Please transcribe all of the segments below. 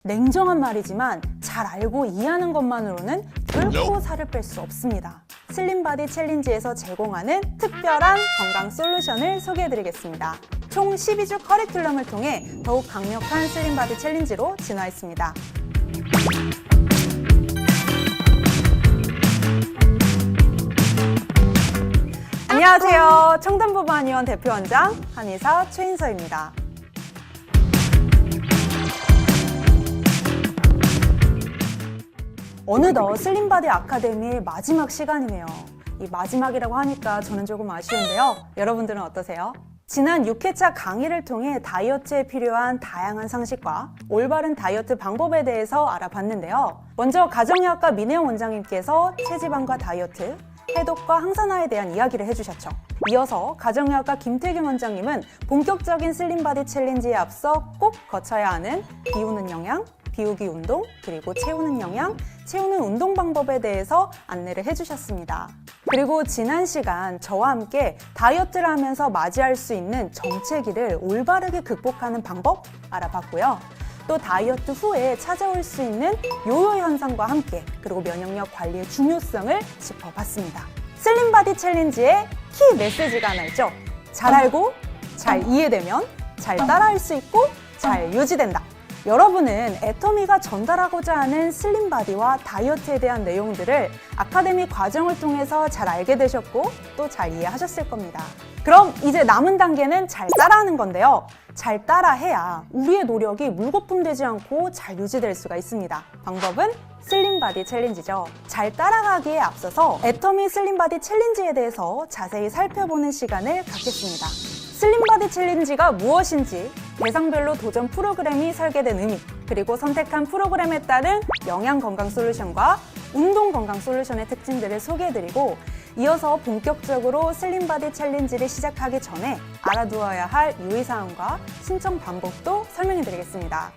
냉정한 말이지만 잘 알고 이해하는 것만으로는 결코 살을 뺄 수 없습니다. 슬림바디 챌린지에서 제공하는 특별한 건강 솔루션을 소개해드리겠습니다. 총 12주 커리큘럼을 통해 더욱 강력한 슬림바디 챌린지로 진화했습니다. 안녕하세요. 청담부반의원 대표원장 한의사 최인서입니다. 어느덧 슬림바디 아카데미의 마지막 시간이네요. 이 마지막이라고 하니까 저는 조금 아쉬운데요. 여러분들은 어떠세요? 지난 6회차 강의를 통해 다이어트에 필요한 다양한 상식과 올바른 다이어트 방법에 대해서 알아봤는데요. 먼저 가정의학과 민혜영 원장님께서 체지방과 다이어트, 해독과 항산화에 대한 이야기를 해주셨죠. 이어서 가정의학과 김태균 원장님은 본격적인 슬림바디 챌린지에 앞서 꼭 거쳐야 하는 비우는 영양, 비우기 운동, 그리고 채우는 영양, 채우는 운동 방법에 대해서 안내를 해주셨습니다. 그리고 지난 시간 저와 함께 다이어트를 하면서 맞이할 수 있는 정체기를 올바르게 극복하는 방법 알아봤고요. 또 다이어트 후에 찾아올 수 있는 요요 현상과 함께 그리고 면역력 관리의 중요성을 짚어봤습니다. 슬림바디 챌린지의 키 메시지가 하나 있죠. 잘 알고, 잘 이해되면, 잘 따라할 수 있고, 잘 유지된다. 여러분은 애터미가 전달하고자 하는 슬림바디와 다이어트에 대한 내용들을 아카데미 과정을 통해서 잘 알게 되셨고 또 잘 이해하셨을 겁니다. 그럼 이제 남은 단계는 잘 따라하는 건데요. 잘 따라해야 우리의 노력이 물거품되지 않고 잘 유지될 수가 있습니다. 방법은 슬림바디 챌린지죠. 잘 따라가기에 앞서서 애터미 슬림바디 챌린지에 대해서 자세히 살펴보는 시간을 갖겠습니다. 슬림바디 챌린지가 무엇인지, 대상별로 도전 프로그램이 설계된 의미, 그리고 선택한 프로그램에 따른 영양 건강 솔루션과 운동 건강 솔루션의 특징들을 소개해드리고 이어서 본격적으로 슬림바디 챌린지를 시작하기 전에 알아두어야 할 유의사항과 신청 방법도 설명해드리겠습니다.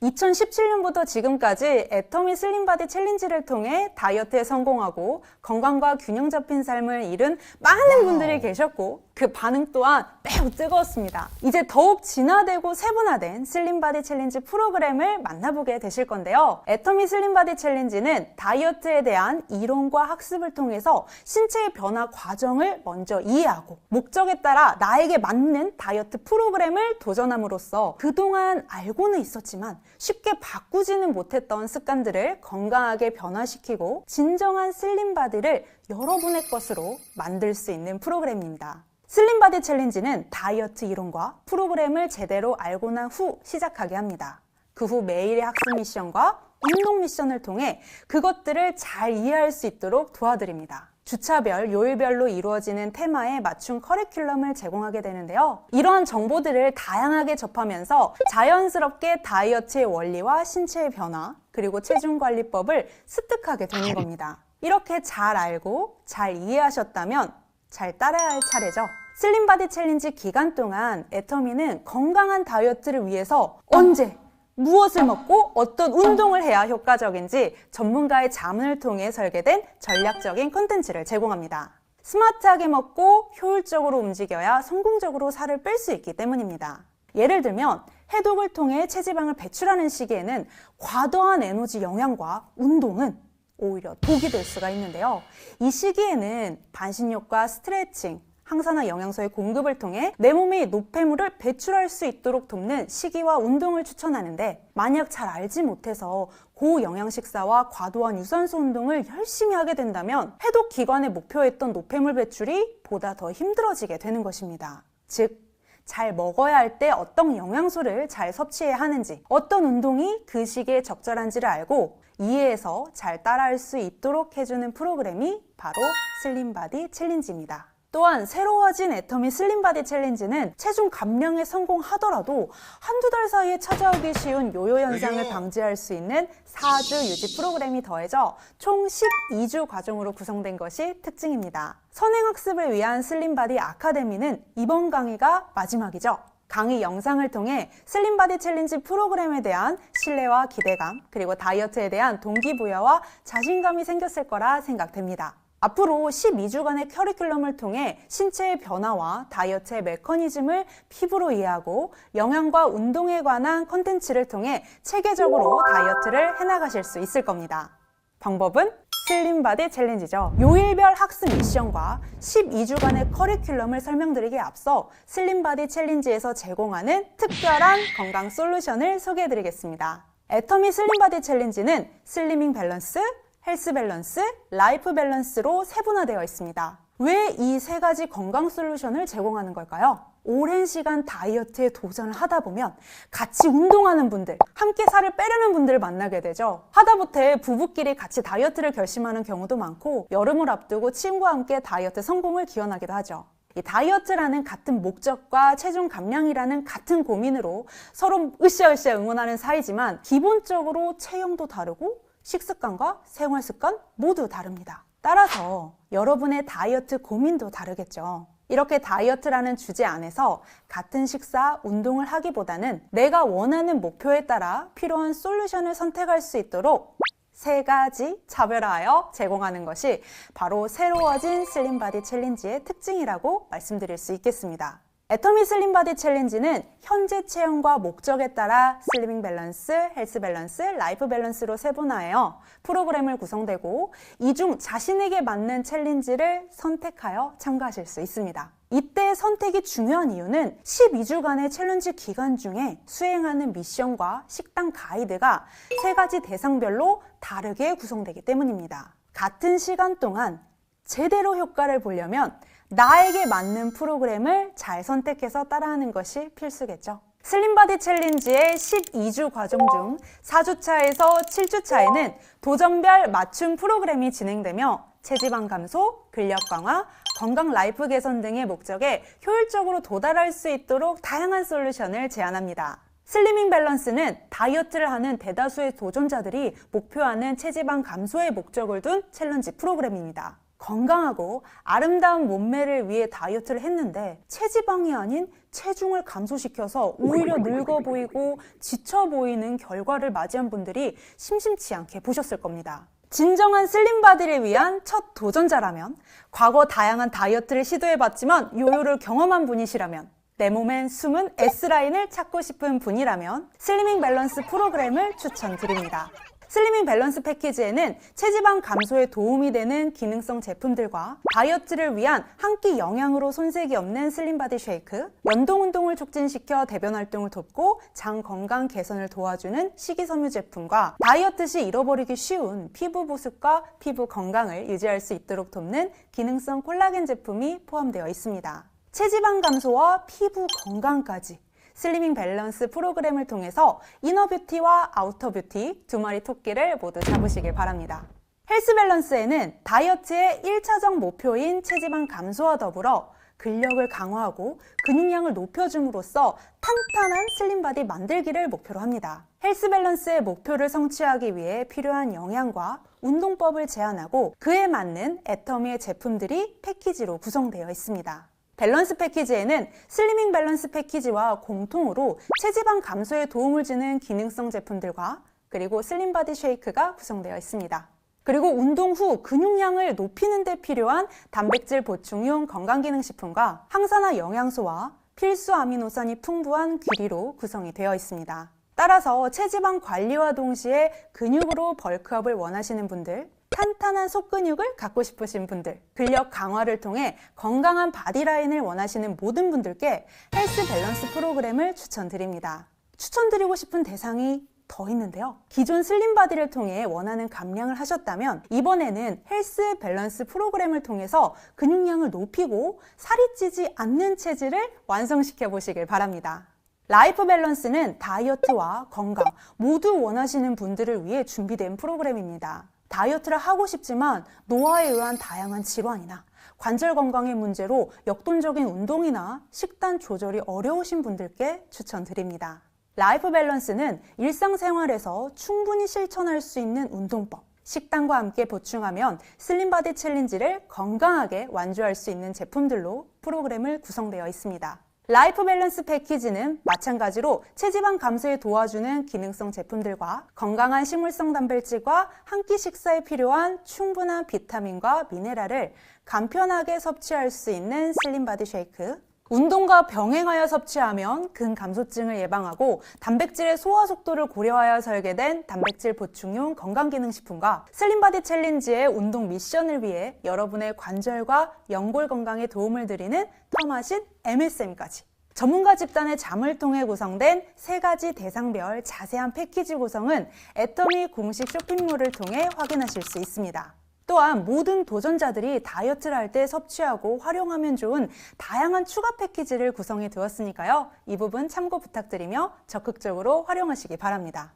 2017년부터 지금까지 애터미 슬림바디 챌린지를 통해 다이어트에 성공하고 건강과 균형 잡힌 삶을 이룬 많은 분들이 계셨고 그 반응 또한 매우 뜨거웠습니다. 이제 더욱 진화되고 세분화된 슬림바디 챌린지 프로그램을 만나보게 되실 건데요. 애터미 슬림바디 챌린지는 다이어트에 대한 이론과 학습을 통해서 신체의 변화 과정을 먼저 이해하고 목적에 따라 나에게 맞는 다이어트 프로그램을 도전함으로써 그동안 알고는 있었지만 쉽게 바꾸지는 못했던 습관들을 건강하게 변화시키고 진정한 슬림바디를 여러분의 것으로 만들 수 있는 프로그램입니다. 슬림바디 챌린지는 다이어트 이론과 프로그램을 제대로 알고 난 후 시작하게 합니다. 그 후 매일의 학습 미션과 운동 미션을 통해 그것들을 잘 이해할 수 있도록 도와드립니다. 주차별, 요일별로 이루어지는 테마에 맞춘 커리큘럼을 제공하게 되는데요. 이러한 정보들을 다양하게 접하면서 자연스럽게 다이어트의 원리와 신체의 변화, 그리고 체중관리법을 습득하게 되는 겁니다. 이렇게 잘 알고 잘 이해하셨다면 잘 따라야 할 차례죠. 슬림바디 챌린지 기간 동안 애터미는 건강한 다이어트를 위해서 언제, 무엇을 먹고 어떤 운동을 해야 효과적인지 전문가의 자문을 통해 설계된 전략적인 콘텐츠를 제공합니다. 스마트하게 먹고 효율적으로 움직여야 성공적으로 살을 뺄 수 있기 때문입니다. 예를 들면 해독을 통해 체지방을 배출하는 시기에는 과도한 에너지 영양과 운동은 오히려 독이 될 수가 있는데요. 이 시기에는 반신욕과 스트레칭, 항산화 영양소의 공급을 통해 내 몸이 노폐물을 배출할 수 있도록 돕는 식이와 운동을 추천하는데 만약 잘 알지 못해서 고영양 식사와 과도한 유산소 운동을 열심히 하게 된다면 해독 기간에 목표했던 노폐물 배출이 보다 더 힘들어지게 되는 것입니다. 즉, 잘 먹어야 할 때 어떤 영양소를 잘 섭취해야 하는지, 어떤 운동이 그 시기에 적절한지를 알고 이해해서 잘 따라할 수 있도록 해주는 프로그램이 바로 슬림바디 챌린지입니다. 또한 새로워진 애터미 슬림바디 챌린지는 체중 감량에 성공하더라도 한두 달 사이에 찾아오기 쉬운 요요 현상을 방지할 수 있는 4주 유지 프로그램이 더해져 총 12주 과정으로 구성된 것이 특징입니다. 선행학습을 위한 슬림바디 아카데미는 이번 강의가 마지막이죠. 강의 영상을 통해 슬림바디 챌린지 프로그램에 대한 신뢰와 기대감, 그리고 다이어트에 대한 동기부여와 자신감이 생겼을 거라 생각됩니다. 앞으로 12주간의 커리큘럼을 통해 신체의 변화와 다이어트의 메커니즘을 피부로 이해하고 영양과 운동에 관한 콘텐츠를 통해 체계적으로 다이어트를 해나가실 수 있을 겁니다. 방법은 슬림바디 챌린지죠. 요일별 학습 미션과 12주간의 커리큘럼을 설명드리기에 앞서 슬림바디 챌린지에서 제공하는 특별한 건강 솔루션을 소개해드리겠습니다. 애터미 슬림바디 챌린지는 슬리밍 밸런스, 헬스 밸런스, 라이프 밸런스로 세분화되어 있습니다. 왜 이 세 가지 건강 솔루션을 제공하는 걸까요? 오랜 시간 다이어트에 도전을 하다 보면 같이 운동하는 분들, 함께 살을 빼려는 분들을 만나게 되죠. 하다못해 부부끼리 같이 다이어트를 결심하는 경우도 많고 여름을 앞두고 친구와 함께 다이어트 성공을 기원하기도 하죠. 이 다이어트라는 같은 목적과 체중 감량이라는 같은 고민으로 서로 으쌰으쌰 응원하는 사이지만 기본적으로 체형도 다르고 식습관과 생활습관 모두 다릅니다. 따라서 여러분의 다이어트 고민도 다르겠죠. 이렇게 다이어트라는 주제 안에서 같은 식사, 운동을 하기보다는 내가 원하는 목표에 따라 필요한 솔루션을 선택할 수 있도록 세 가지 차별화하여 제공하는 것이 바로 새로워진 슬림바디 챌린지의 특징이라고 말씀드릴 수 있겠습니다. 애터미 슬림바디 챌린지는 현재 체형과 목적에 따라 슬리밍 밸런스, 헬스 밸런스, 라이프 밸런스로 세분화하여 프로그램을 구성되고 이 중 자신에게 맞는 챌린지를 선택하여 참가하실 수 있습니다. 이때 선택이 중요한 이유는 12주간의 챌린지 기간 중에 수행하는 미션과 식단 가이드가 세 가지 대상별로 다르게 구성되기 때문입니다. 같은 시간 동안 제대로 효과를 보려면 나에게 맞는 프로그램을 잘 선택해서 따라하는 것이 필수겠죠. 슬림바디 챌린지의 12주 과정 중 4주차에서 7주차에는 도전별 맞춤 프로그램이 진행되며 체지방 감소, 근력 강화, 건강 라이프 개선 등의 목적에 효율적으로 도달할 수 있도록 다양한 솔루션을 제안합니다. 슬리밍 밸런스는 다이어트를 하는 대다수의 도전자들이 목표하는 체지방 감소의 목적을 둔 챌린지 프로그램입니다. 건강하고 아름다운 몸매를 위해 다이어트를 했는데 체지방이 아닌 체중을 감소시켜서 오히려 늙어 보이고 지쳐 보이는 결과를 맞이한 분들이 심심치 않게 보셨을 겁니다. 진정한 슬림바디를 위한 첫 도전자라면, 과거 다양한 다이어트를 시도해봤지만 요요를 경험한 분이시라면, 내 몸엔 숨은 S라인을 찾고 싶은 분이라면 슬리밍 밸런스 프로그램을 추천드립니다. 슬리밍 밸런스 패키지에는 체지방 감소에 도움이 되는 기능성 제품들과 다이어트를 위한 한 끼 영양으로 손색이 없는 슬림바디 쉐이크, 연동 운동을 촉진시켜 대변 활동을 돕고 장 건강 개선을 도와주는 식이섬유 제품과 다이어트 시 잃어버리기 쉬운 피부 보습과 피부 건강을 유지할 수 있도록 돕는 기능성 콜라겐 제품이 포함되어 있습니다. 체지방 감소와 피부 건강까지 슬리밍 밸런스 프로그램을 통해서 이너 뷰티와 아우터 뷰티 두 마리 토끼를 모두 잡으시길 바랍니다. 헬스 밸런스에는 다이어트의 1차적 목표인 체지방 감소와 더불어 근력을 강화하고 근육량을 높여줌으로써 탄탄한 슬림바디 만들기를 목표로 합니다. 헬스 밸런스의 목표를 성취하기 위해 필요한 영양과 운동법을 제안하고 그에 맞는 애터미의 제품들이 패키지로 구성되어 있습니다. 밸런스 패키지에는 슬리밍 밸런스 패키지와 공통으로 체지방 감소에 도움을 주는 기능성 제품들과 그리고 슬림바디 쉐이크가 구성되어 있습니다. 그리고 운동 후 근육량을 높이는 데 필요한 단백질 보충용 건강기능식품과 항산화 영양소와 필수 아미노산이 풍부한 귀리로 구성이 되어 있습니다. 따라서 체지방 관리와 동시에 근육으로 벌크업을 원하시는 분들, 탄탄한 속근육을 갖고 싶으신 분들, 근력 강화를 통해 건강한 바디라인을 원하시는 모든 분들께 헬스 밸런스 프로그램을 추천드립니다. 추천드리고 싶은 대상이 더 있는데요. 기존 슬림바디를 통해 원하는 감량을 하셨다면 이번에는 헬스 밸런스 프로그램을 통해서 근육량을 높이고 살이 찌지 않는 체질을 완성시켜 보시길 바랍니다. 라이프 밸런스는 다이어트와 건강 모두 원하시는 분들을 위해 준비된 프로그램입니다. 다이어트를 하고 싶지만 노화에 의한 다양한 질환이나 관절 건강의 문제로 역동적인 운동이나 식단 조절이 어려우신 분들께 추천드립니다. 라이프 밸런스는 일상생활에서 충분히 실천할 수 있는 운동법, 식단과 함께 보충하면 슬림바디 챌린지를 건강하게 완주할 수 있는 제품들로 프로그램을 구성되어 있습니다. 라이프 밸런스 패키지는 마찬가지로 체지방 감소에 도와주는 기능성 제품들과 건강한 식물성 단백질과 한 끼 식사에 필요한 충분한 비타민과 미네랄을 간편하게 섭취할 수 있는 슬림바디 쉐이크, 운동과 병행하여 섭취하면 근감소증을 예방하고 단백질의 소화 속도를 고려하여 설계된 단백질 보충용 건강기능식품과 슬림바디 챌린지의 운동 미션을 위해 여러분의 관절과 연골 건강에 도움을 드리는 터마신 MSM까지 전문가 집단의 잠을 통해 구성된 3가지 대상별 자세한 패키지 구성은 애터미 공식 쇼핑몰을 통해 확인하실 수 있습니다. 또한 모든 도전자들이 다이어트를 할 때 섭취하고 활용하면 좋은 다양한 추가 패키지를 구성해 두었으니까요. 이 부분 참고 부탁드리며 적극적으로 활용하시기 바랍니다.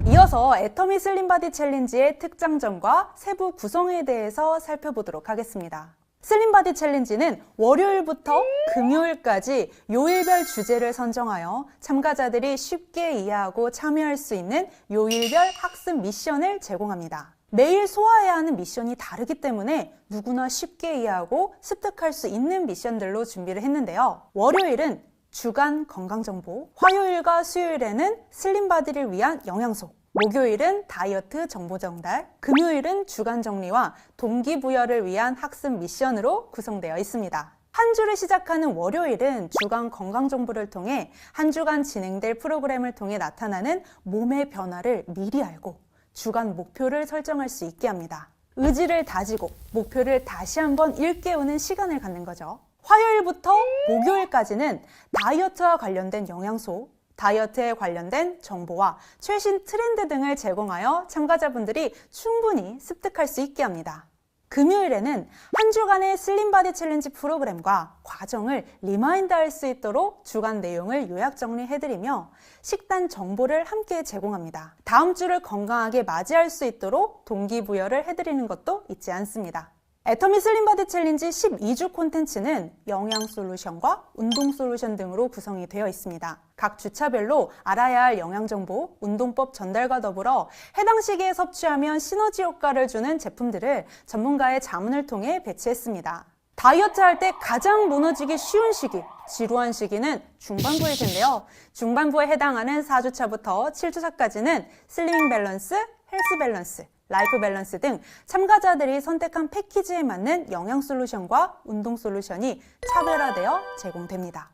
이어서 애터미 슬림바디 챌린지의 특장점과 세부 구성에 대해서 살펴보도록 하겠습니다. 슬림바디 챌린지는 월요일부터 금요일까지 요일별 주제를 선정하여 참가자들이 쉽게 이해하고 참여할 수 있는 요일별 학습 미션을 제공합니다. 매일 소화해야 하는 미션이 다르기 때문에 누구나 쉽게 이해하고 습득할 수 있는 미션들로 준비를 했는데요. 월요일은 주간 건강정보, 화요일과 수요일에는 슬림바디를 위한 영양소, 목요일은 다이어트 정보 전달, 금요일은 주간 정리와 동기부여를 위한 학습 미션으로 구성되어 있습니다. 한 주를 시작하는 월요일은 주간 건강 정보를 통해 한 주간 진행될 프로그램을 통해 나타나는 몸의 변화를 미리 알고 주간 목표를 설정할 수 있게 합니다. 의지를 다지고 목표를 다시 한번 일깨우는 시간을 갖는 거죠. 화요일부터 목요일까지는 다이어트와 관련된 영양소, 다이어트에 관련된 정보와 최신 트렌드 등을 제공하여 참가자분들이 충분히 습득할 수 있게 합니다. 금요일에는 한 주간의 슬림바디 챌린지 프로그램과 과정을 리마인드할 수 있도록 주간 내용을 요약 정리해드리며 식단 정보를 함께 제공합니다. 다음 주를 건강하게 맞이할 수 있도록 동기부여를 해드리는 것도 잊지 않습니다. 애터미 슬림바디 챌린지 12주 콘텐츠는 영양 솔루션과 운동 솔루션 등으로 구성이 되어 있습니다. 각 주차별로 알아야 할 영양정보, 운동법 전달과 더불어 해당 시기에 섭취하면 시너지 효과를 주는 제품들을 전문가의 자문을 통해 배치했습니다. 다이어트 할 때 가장 무너지기 쉬운 시기, 지루한 시기는 중반부일 텐데요. 중반부에 해당하는 4주차부터 7주차까지는 슬리밍 밸런스, 헬스 밸런스, 라이프 밸런스 등 참가자들이 선택한 패키지에 맞는 영양 솔루션과 운동 솔루션이 차별화되어 제공됩니다.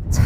자,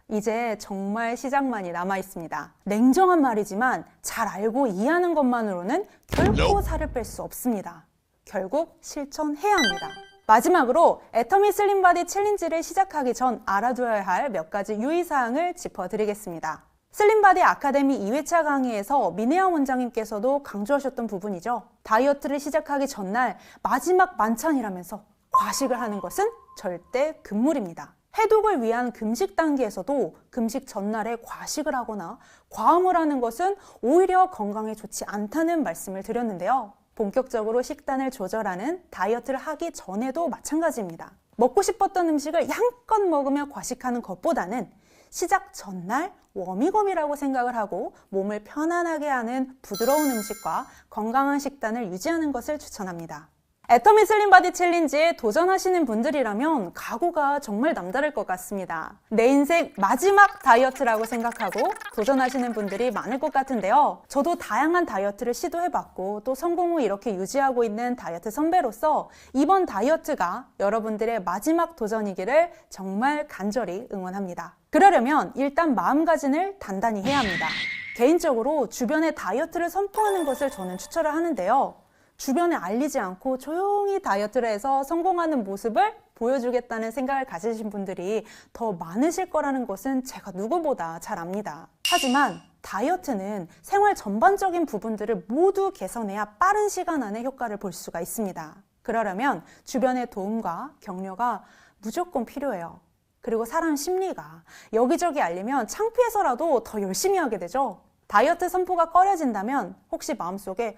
이제 정말 시작만이 남아 있습니다. 냉정한 말이지만 잘 알고 이해하는 것만으로는 결코 살을 뺄 수 없습니다. 결국 실천해야 합니다. 마지막으로 애터미 슬림바디 챌린지를 시작하기 전 알아둬야 할 몇 가지 유의사항을 짚어드리겠습니다. 슬림바디 아카데미 2회차 강의에서 민혜영 원장님께서도 강조하셨던 부분이죠. 다이어트를 시작하기 전날 마지막 만찬이라면서 과식을 하는 것은 절대 금물입니다. 해독을 위한 금식 단계에서도 금식 전날에 과식을 하거나 과음을 하는 것은 오히려 건강에 좋지 않다는 말씀을 드렸는데요. 본격적으로 식단을 조절하는 다이어트를 하기 전에도 마찬가지입니다. 먹고 싶었던 음식을 양껏 먹으며 과식하는 것보다는 시작 전날 워밍업이라고 생각을 하고 몸을 편안하게 하는 부드러운 음식과 건강한 식단을 유지하는 것을 추천합니다. 애터미 슬림바디 챌린지에 도전하시는 분들이라면 각오가 정말 남다를 것 같습니다. 내 인생 마지막 다이어트라고 생각하고 도전하시는 분들이 많을 것 같은데요. 저도 다양한 다이어트를 시도해봤고 또 성공 후 이렇게 유지하고 있는 다이어트 선배로서 이번 다이어트가 여러분들의 마지막 도전이기를 정말 간절히 응원합니다. 그러려면 일단 마음가짐을 단단히 해야 합니다. 개인적으로 주변에 다이어트를 선포하는 것을 저는 추천을 하는데요. 주변에 알리지 않고 조용히 다이어트를 해서 성공하는 모습을 보여주겠다는 생각을 가지신 분들이 더 많으실 거라는 것은 제가 누구보다 잘 압니다. 하지만 다이어트는 생활 전반적인 부분들을 모두 개선해야 빠른 시간 안에 효과를 볼 수가 있습니다. 그러려면 주변의 도움과 격려가 무조건 필요해요. 그리고 사람 심리가 여기저기 알리면 창피해서라도 더 열심히 하게 되죠. 다이어트 선포가 꺼려진다면 혹시 마음속에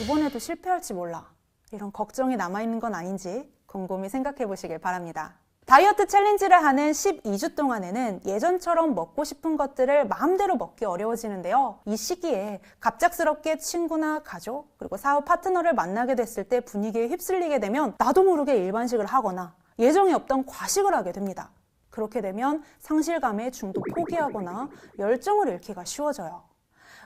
이번에도 실패할지 몰라 이런 걱정이 남아있는 건 아닌지 곰곰이 생각해 보시길 바랍니다. 다이어트 챌린지를 하는 12주 동안에는 예전처럼 먹고 싶은 것들을 마음대로 먹기 어려워지는데요. 이 시기에 갑작스럽게 친구나 가족, 그리고 사업 파트너를 만나게 됐을 때 분위기에 휩쓸리게 되면 나도 모르게 일반식을 하거나 예정에 없던 과식을 하게 됩니다. 그렇게 되면 상실감에 중도 포기하거나 열정을 잃기가 쉬워져요.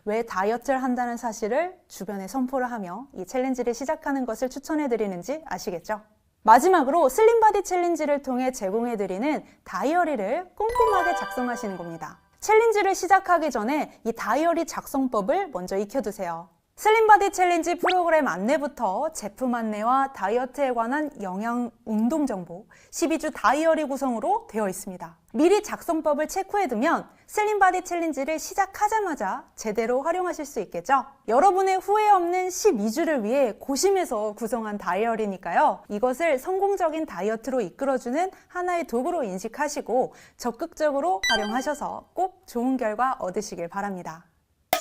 왜 다이어트를 한다는 사실을 주변에 선포를 하며 이 챌린지를 시작하는 것을 추천해드리는지 아시겠죠? 마지막으로 슬림바디 챌린지를 통해 제공해드리는 다이어리를 꼼꼼하게 작성하시는 겁니다. 챌린지를 시작하기 전에 이 다이어리 작성법을 먼저 익혀두세요. 슬림바디 챌린지 프로그램 안내부터 제품 안내와 다이어트에 관한 영양, 운동 정보, 12주 다이어리 구성으로 되어 있습니다. 미리 작성법을 체크해두면 슬림바디 챌린지를 시작하자마자 제대로 활용하실 수 있겠죠? 여러분의 후회 없는 12주를 위해 고심해서 구성한 다이어리니까요. 이것을 성공적인 다이어트로 이끌어주는 하나의 도구로 인식하시고 적극적으로 활용하셔서 꼭 좋은 결과 얻으시길 바랍니다.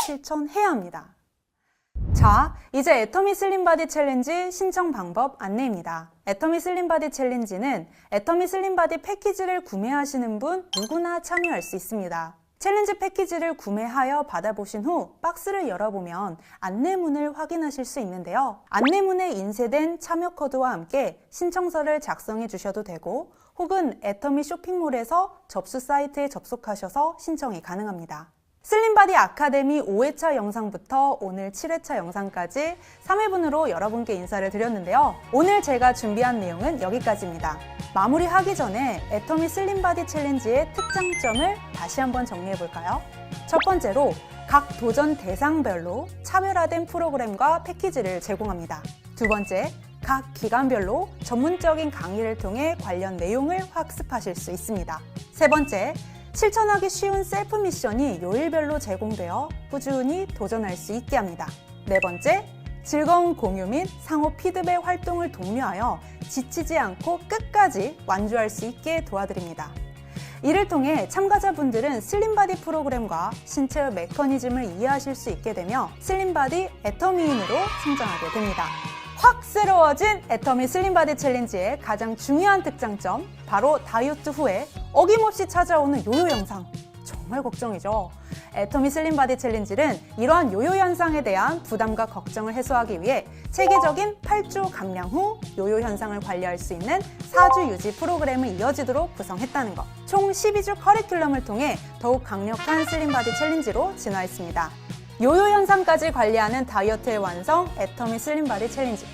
실천해야 합니다. 자, 이제 애터미 슬림바디 챌린지 신청 방법 안내입니다. 애터미 슬림바디 챌린지는 애터미 슬림바디 패키지를 구매하시는 분 누구나 참여할 수 있습니다. 챌린지 패키지를 구매하여 받아보신 후 박스를 열어보면 안내문을 확인하실 수 있는데요. 안내문에 인쇄된 참여 코드와 함께 신청서를 작성해 주셔도 되고 혹은 애터미 쇼핑몰에서 접수 사이트에 접속하셔서 신청이 가능합니다. 슬림바디 아카데미 5회차 영상부터 오늘 7회차 영상까지 3회분으로 여러분께 인사를 드렸는데요. 오늘 제가 준비한 내용은 여기까지입니다. 마무리하기 전에 애터미 슬림바디 챌린지의 특장점을 다시 한번 정리해볼까요? 첫 번째로 각 도전 대상별로 차별화된 프로그램과 패키지를 제공합니다. 두 번째, 각 기간별로 전문적인 강의를 통해 관련 내용을 학습하실 수 있습니다. 세 번째, 실천하기 쉬운 셀프 미션이 요일별로 제공되어 꾸준히 도전할 수 있게 합니다. 네 번째, 즐거운 공유 및 상호 피드백 활동을 독려하여 지치지 않고 끝까지 완주할 수 있게 도와드립니다. 이를 통해 참가자분들은 슬림바디 프로그램과 신체의 메커니즘을 이해하실 수 있게 되며 슬림바디 애터미인으로 성장하게 됩니다. 확 새로워진 애터미 슬림바디 챌린지의 가장 중요한 특장점, 바로 다이어트 후에 어김없이 찾아오는 요요 현상. 정말 걱정이죠. 애터미 슬림바디 챌린지는 이러한 요요 현상에 대한 부담과 걱정을 해소하기 위해 체계적인 8주 감량 후 요요 현상을 관리할 수 있는 4주 유지 프로그램을 이어지도록 구성했다는 것. 총 12주 커리큘럼을 통해 더욱 강력한 슬림바디 챌린지로 진화했습니다. 요요 현상까지 관리하는 다이어트의 완성, 애터미 슬림바디 챌린지.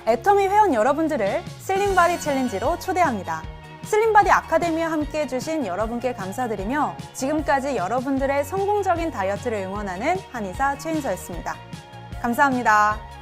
애터미 회원 여러분들을 슬림바디 챌린지로 초대합니다. 슬림바디 아카데미와 함께 해주신 여러분께 감사드리며 지금까지 여러분들의 성공적인 다이어트를 응원하는 한의사 최인서였습니다. 감사합니다.